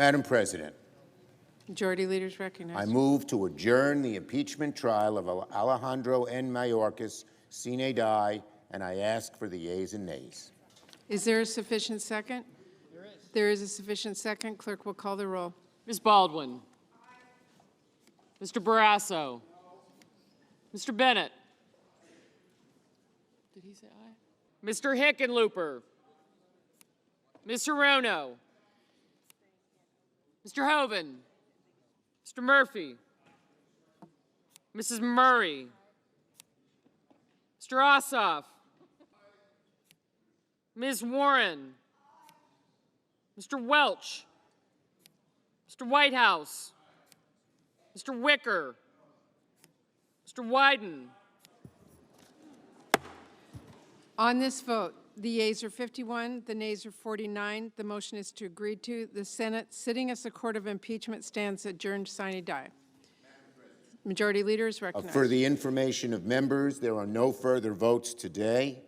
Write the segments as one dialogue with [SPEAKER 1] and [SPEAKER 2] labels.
[SPEAKER 1] Madam President,
[SPEAKER 2] Majority Leader is recognized.
[SPEAKER 1] I move to adjourn the impeachment trial of Alejandro N. Mayorkas, sine die, and I ask for the yeas and nays.
[SPEAKER 2] Is there a sufficient second? There is. There is a sufficient second. Clerk will call the roll.
[SPEAKER 3] Ms. Baldwin. Mr. Barrasso. Mr. Bennett. Did he say aye? Mr. Hickenlooper. Ms. Hirono. Mr. Hoven. Mr. Murphy. Mrs. Murray. Mr. Ossoff. Ms. Warren. Mr. Welch. Mr. Whitehouse. Mr. Wicker. Mr. Wyden.
[SPEAKER 2] On this vote, the yeas are 51, the nays are 49. The motion is to agree to. The Senate, sitting as the court of impeachment, stands adjourned sine die. Majority Leader is recognized.
[SPEAKER 1] For the information of members, there are no further votes today.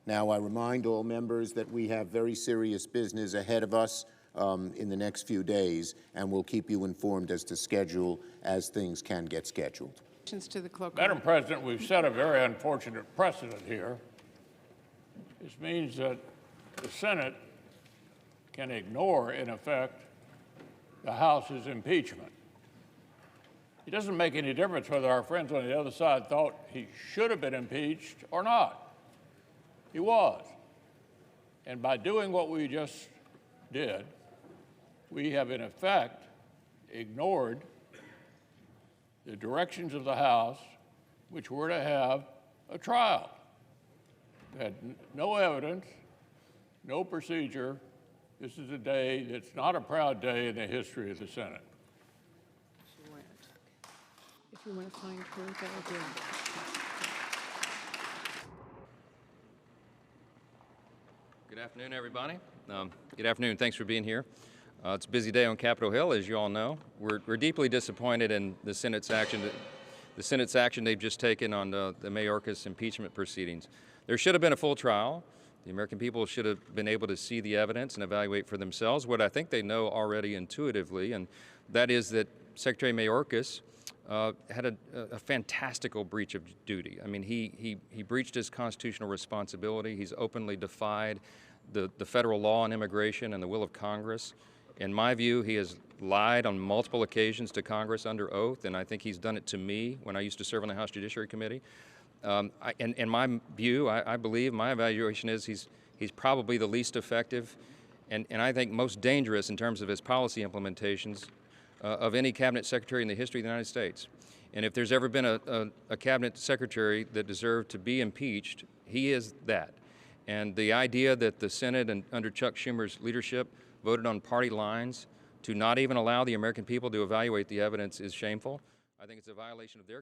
[SPEAKER 1] Now, I remind all members that we have very serious business ahead of us in the next few days, and we'll keep you informed as to schedule as things can get scheduled.
[SPEAKER 2] To the cloak.
[SPEAKER 4] Madam President, we've set a very unfortunate precedent here. This means that the Senate can ignore, in effect, the House's impeachment. It doesn't make any difference whether our friends on the other side thought he should have been impeached or not. He was. And by doing what we just did, we have, in effect, ignored the directions of the House, which were to have a trial. We had no evidence, no procedure. This is a day that's not a proud day in the history of the Senate.
[SPEAKER 2] If you want to find her, that would be.
[SPEAKER 5] Good afternoon, everybody. Good afternoon. Thanks for being here. It's a busy day on Capitol Hill, as you all know. We're deeply disappointed in the Senate's action. The Senate's action they've just taken on the Mayorkas impeachment proceedings. There should have been a full trial. The American people should have been able to see the evidence and evaluate for themselves what I think they know already intuitively, and that is that Secretary Mayorkas had a fantastical breach of duty. I mean, he breached his constitutional responsibility. He's openly defied the federal law on immigration and the will of Congress. In my view, he has lied on multiple occasions to Congress under oath, and I think he's done it to me when I used to serve on the House Judiciary Committee. In my view, I believe, my evaluation is he's probably the least effective and I think most dangerous in terms of his policy implementations of any cabinet secretary in the history of the United States. And if there's ever been a cabinet secretary that deserved to be impeached, he is that. And the idea that the Senate and under Chuck Schumer's leadership voted on party lines to not even allow the American people to evaluate the evidence is shameful. I think it's a violation of their